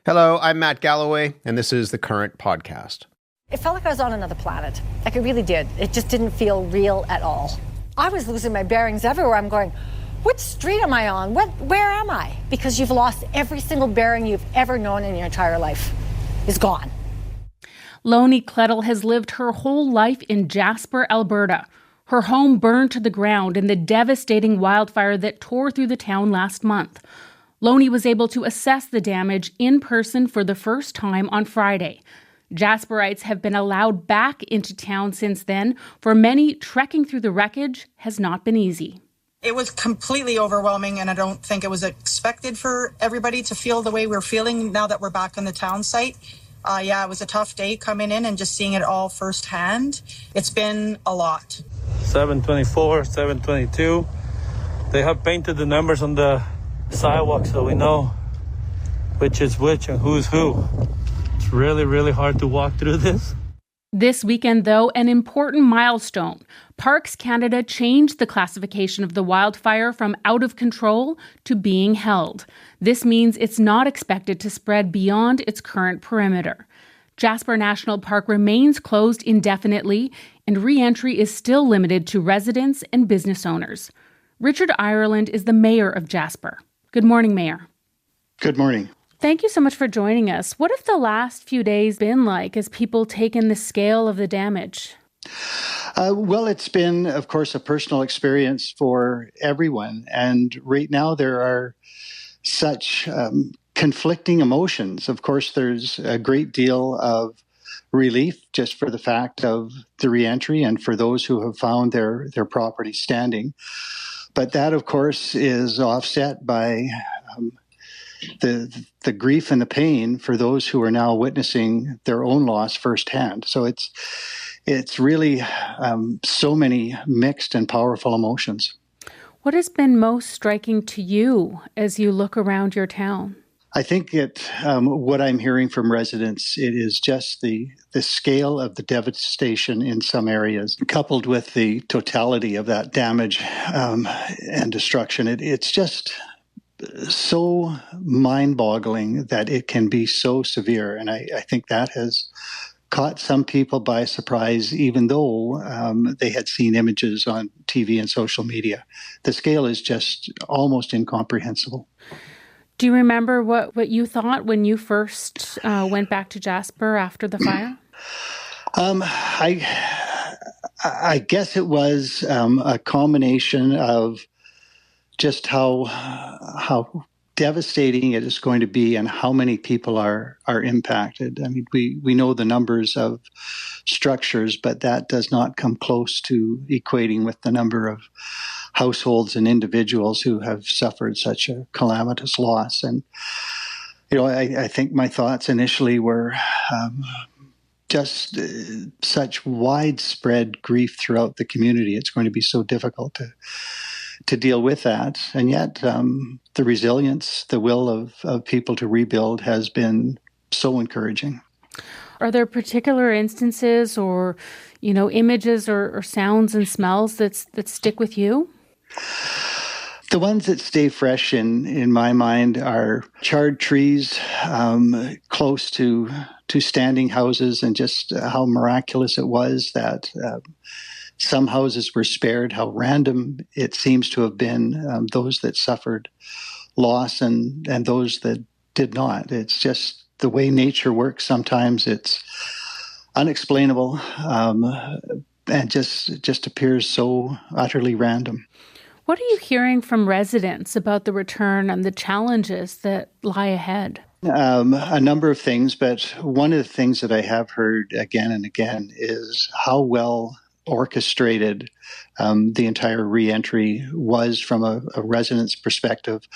Hello, I'm Matt Galloway, and this is the Current Podcast. It felt like I was on another planet. Like it really did. It just didn't feel real at all. I was losing my bearings everywhere. I'm going, what street am I on? Where am I? Because you've lost every single bearing you've ever known in your entire life. Is gone. Loni Klettel has lived her whole life in Jasper, Alberta. Her home burned to the ground in the devastating wildfire that tore through the town last month. Loni was able to assess the damage in person for the first time on Friday. Jasperites have been allowed back into town since then. For many, trekking through the wreckage has not been easy. It was completely overwhelming, and I don't think it was expected for everybody to feel the way we're feeling now that we're back on the town site. It was a tough day coming in and just seeing it all firsthand. It's been a lot. 724, 722. They have painted the numbers on the sidewalk so we know which is which and who's who. It's really, really hard to walk through this. This weekend, though, an important milestone. Parks Canada changed the classification of the wildfire from out of control to being held. This means it's not expected to spread beyond its current perimeter. Jasper National Park remains closed indefinitely, and re-entry is still limited to residents and business owners. Richard Ireland is the mayor of Jasper. Good morning, Mayor. Good morning. Thank you so much for joining us. What have the last few days been like as people take in the scale of the damage? Well, it's been, of course, a personal experience for everyone. And right now there are such conflicting emotions. Of course, there's a great deal of relief just for the fact of the reentry and for those who have found their property standing. But that, of course, is offset by the grief and the pain for those who are now witnessing their own loss firsthand. So it's really so many mixed and powerful emotions. What has been most striking to you as you look around your town? I think what I'm hearing from residents, it is just the scale of the devastation in some areas, coupled with the totality of that damage and destruction. It's just so mind-boggling that it can be so severe. And I think that has caught some people by surprise, even though they had seen images on TV and social media. The scale is just almost incomprehensible. Do you remember what you thought when you first went back to Jasper after the fire? I guess it was a combination of just how devastating it is going to be and how many people are impacted. I mean, we know the numbers of structures, but that does not come close to equating with the number of households and individuals who have suffered such a calamitous loss. And, I think my thoughts initially were just such widespread grief throughout the community. It's going to be so difficult to deal with that. And yet the resilience, the will of people to rebuild has been so encouraging. Are there particular instances or, images or sounds and smells that stick with you? The ones that stay fresh in my mind are charred trees close to standing houses, and just how miraculous it was that some houses were spared, how random it seems to have been, those that suffered loss and those that did not. It's just the way nature works. Sometimes it's unexplainable and just appears so utterly random. What are you hearing from residents about the return and the challenges that lie ahead? A number of things, but one of the things that I have heard again and again is how well orchestrated the entire reentry was from a resident's perspective,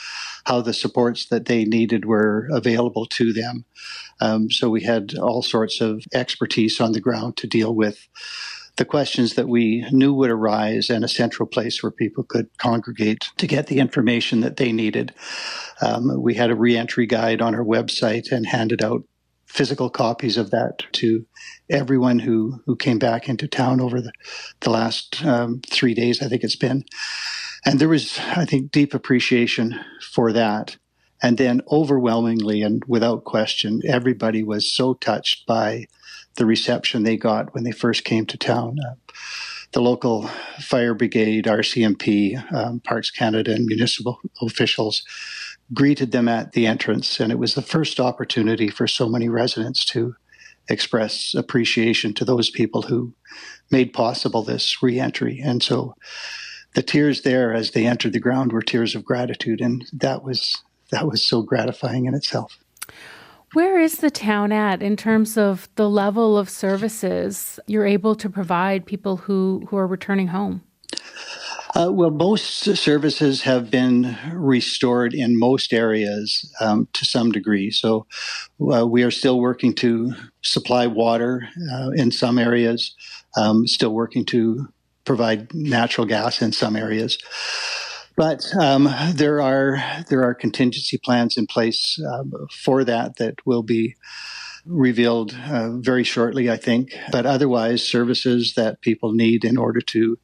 how the supports that they needed were available to them. So we had all sorts of expertise on the ground to deal with the questions that we knew would arise, and a central place where people could congregate to get the information that they needed. We had a reentry guide on our website and handed out physical copies of that to everyone who came back into town over the last 3 days, I think it's been. And there was, I think, deep appreciation for that. And then overwhelmingly and without question, everybody was so touched by the reception they got when they first came to town. The local fire brigade, RCMP, Parks Canada, and municipal officials greeted them at the entrance, and it was the first opportunity for so many residents to express appreciation to those people who made possible this re-entry. And so the tears there as they entered the ground were tears of gratitude, and that was so gratifying in itself. Where is the town at in terms of the level of services you're able to provide people who are returning home? Well, most services have been restored in most areas to some degree. So we are still working to supply water in some areas, still working to provide natural gas in some areas. But there are contingency plans in place for that will be revealed very shortly, I think. But otherwise, services that people need in order to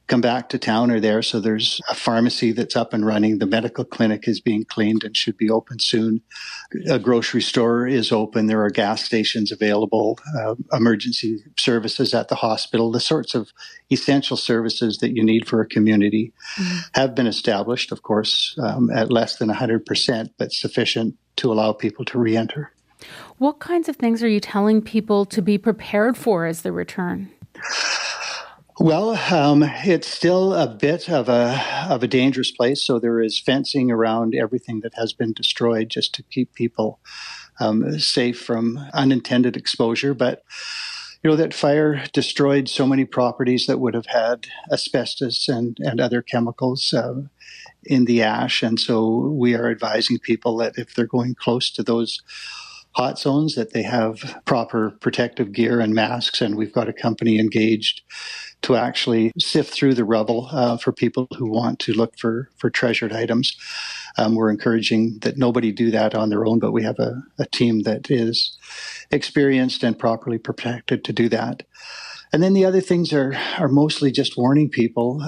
come back to town are there. So there's a pharmacy that's up and running. The medical clinic is being cleaned and should be open soon. A grocery store is open. There are gas stations available, emergency services at the hospital. The sorts of essential services that you need for a community have been established, of course, at less than 100%, but sufficient to allow people to re-enter. What kinds of things are you telling people to be prepared for as they return? Well, it's still a bit of a dangerous place. So there is fencing around everything that has been destroyed just to keep people safe from unintended exposure. But that fire destroyed so many properties that would have had asbestos and other chemicals in the ash. And so we are advising people that if they're going close to those hot zones, that they have proper protective gear and masks. And we've got a company engaged to actually sift through the rubble for people who want to look for treasured items. We're encouraging that nobody do that on their own, but we have a team that is experienced and properly protected to do that. And then the other things are mostly just warning people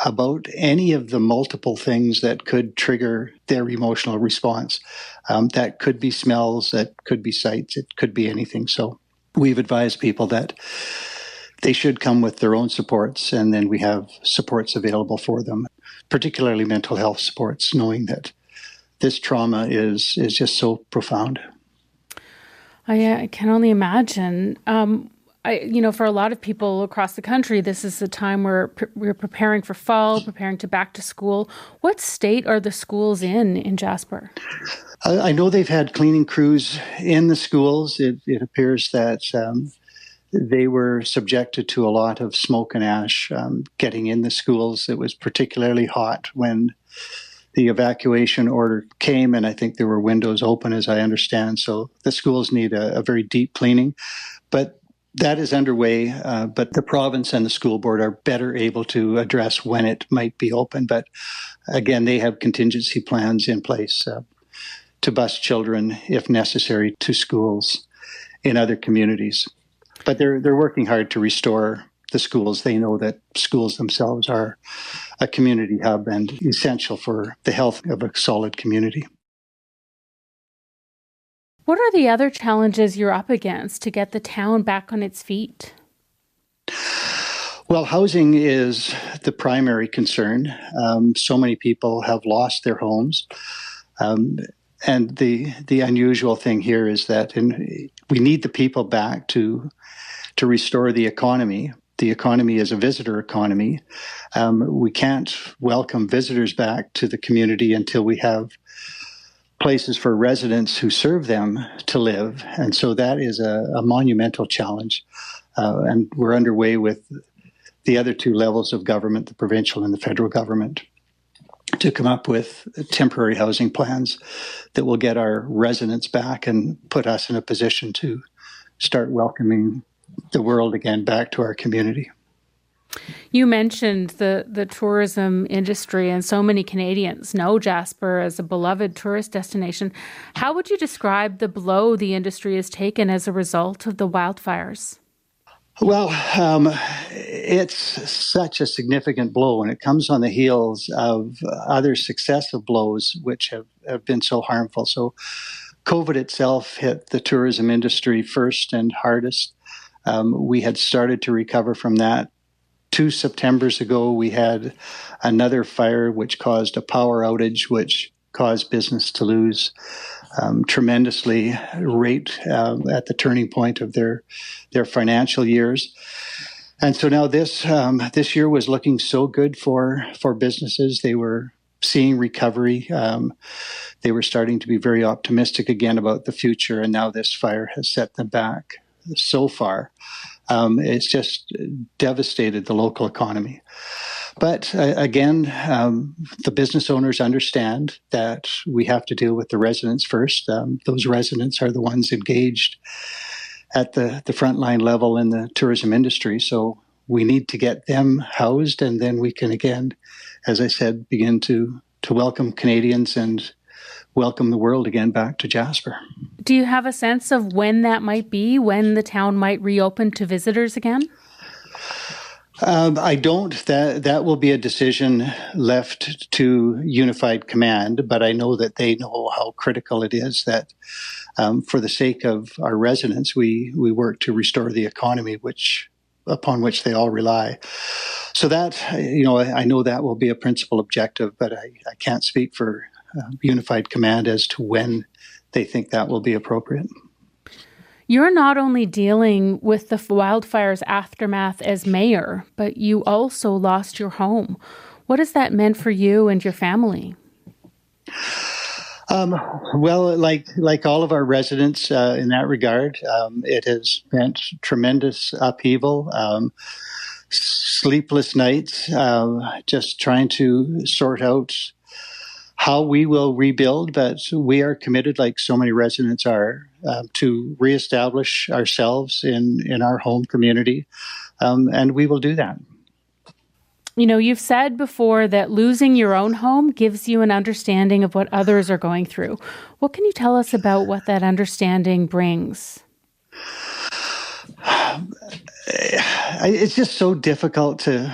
about any of the multiple things that could trigger their emotional response. That could be smells, that could be sights, it could be anything. So we've advised people that they should come with their own supports, and then we have supports available for them, particularly mental health supports, knowing that this trauma is just so profound. I can only imagine. For a lot of people across the country, this is the time where we're preparing for fall, preparing to back to school. What state are the schools in Jasper? I know they've had cleaning crews in the schools. It appears that they were subjected to a lot of smoke and ash getting in the schools. It was particularly hot when the evacuation order came, and I think there were windows open, as I understand. So the schools need a very deep cleaning. But that is underway, but the province and the school board are better able to address when it might be open. But again, they have contingency plans in place to bus children, if necessary, to schools in other communities. But they're working hard to restore the schools. They know that schools themselves are a community hub and essential for the health of a solid community. What are the other challenges you're up against to get the town back on its feet? Well, housing is the primary concern. So many people have lost their homes. And the unusual thing here is that we need the people back to restore the economy. The economy is a visitor economy. We can't welcome visitors back to the community until we have places for residents who serve them to live. And so that is a monumental challenge. And we're underway with the other two levels of government, the provincial and the federal government, to come up with temporary housing plans that will get our residents back and put us in a position to start welcoming the world again back to our community. You mentioned the tourism industry, and so many Canadians know Jasper as a beloved tourist destination. How would you describe the blow the industry has taken as a result of the wildfires? Well, it's such a significant blow, and it comes on the heels of other successive blows which have been so harmful. So COVID itself hit the tourism industry first and hardest. We had started to recover from that. 2 Septembers ago, we had another fire which caused a power outage, which caused business to lose tremendously right at the turning point of their financial years. And so now this year was looking so good for businesses. They were seeing recovery. They were starting to be very optimistic again about the future, and now this fire has set them back so far. It's just devastated the local economy. But again, the business owners understand that we have to deal with the residents first. Those residents are the ones engaged at the frontline level in the tourism industry. So we need to get them housed, and then we can again, as I said, begin to welcome Canadians and welcome the world again back to Jasper. Do you have a sense of when that might be, when the town might reopen to visitors again? I don't. That will be a decision left to Unified Command, but I know that they know how critical it is that for the sake of our residents, we work to restore the economy, upon which they all rely. So that, I know that will be a principal objective, but I can't speak for Unified Command as to when they think that will be appropriate. You're not only dealing with the wildfire's aftermath as mayor, but you also lost your home. What has that meant for you and your family? Well, like all of our residents in that regard, it has meant tremendous upheaval, sleepless nights, just trying to sort out how we will rebuild. But we are committed, like so many residents are, to reestablish ourselves in our home community, and we will do that. You've said before that losing your own home gives you an understanding of what others are going through. What can you tell us about what that understanding brings? It's just so difficult to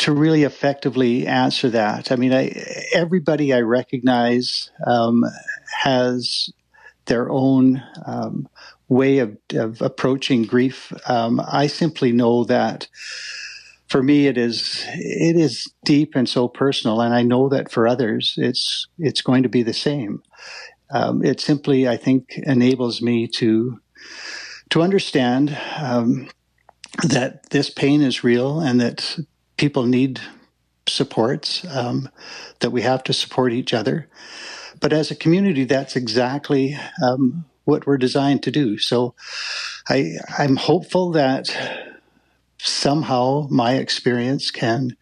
really effectively answer that. I mean, everybody I recognize has their own way of approaching grief. I simply know that for me, it is deep and so personal, and I know that for others, it's going to be the same. It simply, I think, enables me to understand that this pain is real and that people need supports, that we have to support each other. But as a community, that's exactly what we're designed to do. So I'm hopeful that somehow my experience can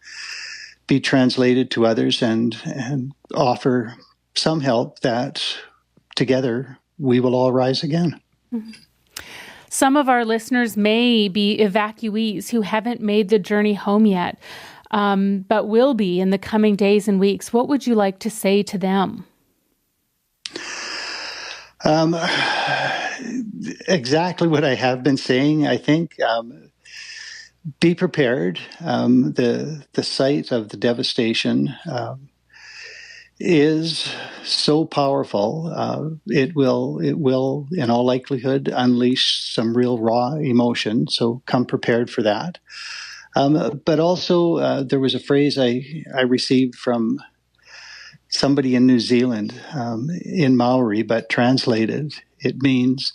be translated to others and offer some help that together we will all rise again. Mm-hmm. Some of our listeners may be evacuees who haven't made the journey home yet, but will be in the coming days and weeks. What would you like to say to them? Exactly what I have been saying, I think. Be prepared. The sight of the devastation is so powerful. It will, in all likelihood, unleash some real raw emotion. So come prepared for that. But also, there was a phrase I received from somebody in New Zealand in Maori, but translated, it means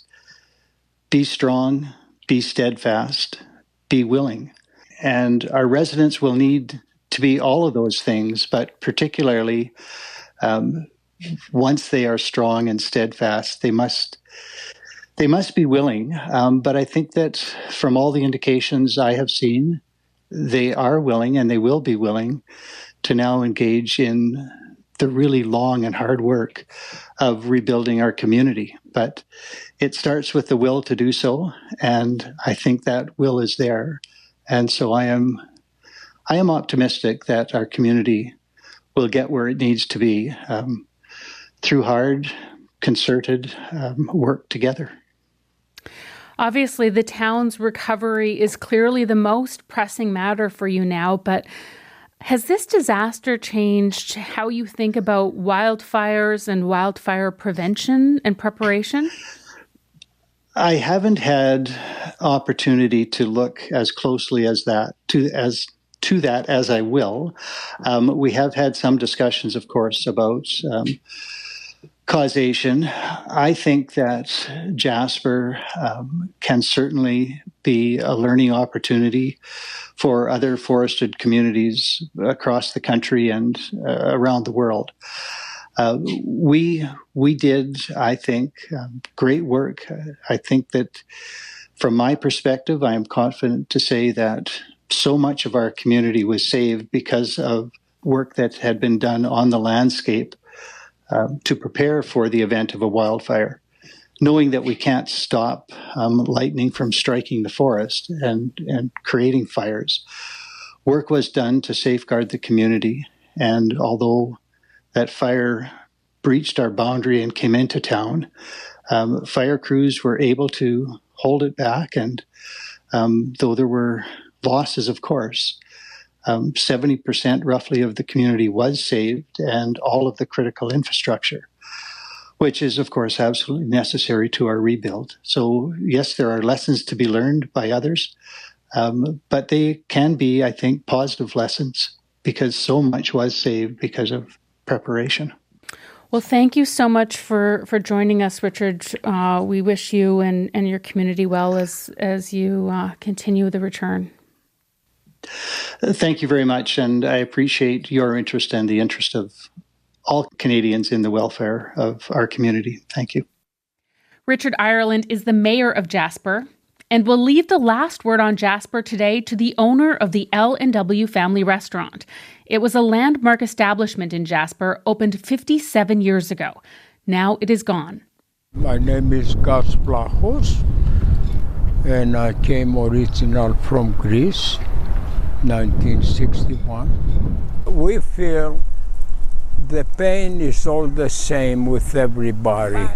be strong, be steadfast, be willing. And our residents will need to be all of those things, but particularly once they are strong and steadfast, they must be willing. But I think that from all the indications I have seen, they are willing and they will be willing to now engage in the really long and hard work of rebuilding our community. But it starts with the will to do so, and I think that will is there. And so I am optimistic that our community will get where it needs to be through hard, concerted work together. Obviously, the town's recovery is clearly the most pressing matter for you now, but has this disaster changed how you think about wildfires and wildfire prevention and preparation? I haven't had opportunity to look as closely as that as I will. We have had some discussions, of course, about causation. I think that Jasper can certainly be a learning opportunity for other forested communities across the country and around the world. We did, I think, great work. I think that from my perspective, I am confident to say that so much of our community was saved because of work that had been done on the landscape to prepare for the event of a wildfire, knowing that we can't stop lightning from striking the forest and creating fires. Work was done to safeguard the community, and although that fire breached our boundary and came into town, fire crews were able to hold it back, and though there were losses, of course, 70% roughly of the community was saved, and all of the critical infrastructure, which is, of course, absolutely necessary to our rebuild. So, yes, there are lessons to be learned by others, but they can be, I think, positive lessons because so much was saved because of preparation. Well, thank you so much for joining us, Richard. We wish you and your community well as you continue the return. Thank you very much, and I appreciate your interest and the interest of all Canadians in the welfare of our community. Thank you. Richard Ireland is the mayor of Jasper, and we'll leave the last word on Jasper today to the owner of the L&W Family Restaurant. It was a landmark establishment in Jasper, opened 57 years ago. Now it is gone. My name is Jasper, and I came original from Greece, 1961. We feel the pain is all the same with everybody.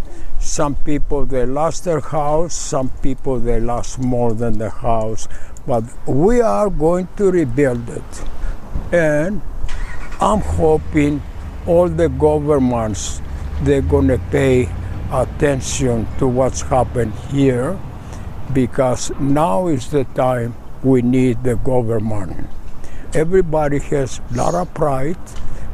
Some people, they lost their house, some people, they lost more than the house, but we are going to rebuild it. And I'm hoping all the governments, they're going to pay attention to what's happened here, because now is the time we need the government. Everybody has a lot of pride.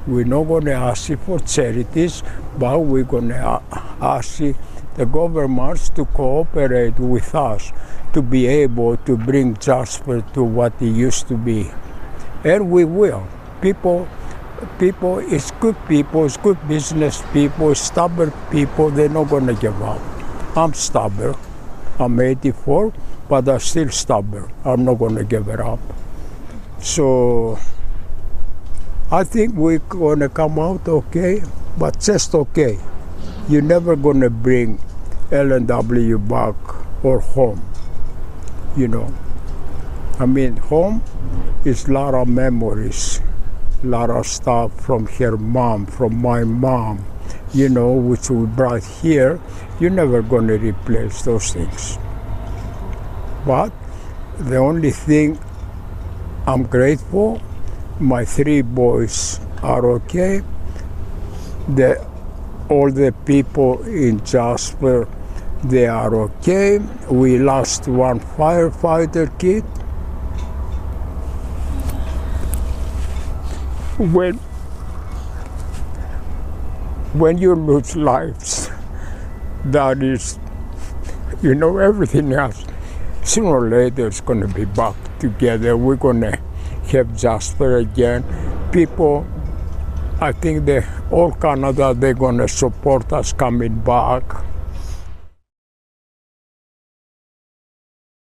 We're not going to ask you for charities, but we're going to ask you, the governments to cooperate with us to be able to bring Jasper to what it used to be. And we will. People, it's good people, it's good business people, stubborn people, they're not going to give up. I'm stubborn. I'm 84, but I'm still stubborn. I'm not going to give it up. So I think we're going to come out okay, but just okay. You're never going to bring L&W back or home, you know. I mean, home is a lot of memories, a lot of stuff from her mom, from my mom, you know, which we brought here. You're never going to replace those things. But the only thing I'm grateful, my 3 boys are okay. All the people in Jasper, they are okay. We lost 1 firefighter kid. When you lose lives, that is, you know, everything else, sooner or later it's going to be back together. We're going to have Jasper again. People, I think all Canada, they're going to support us coming back.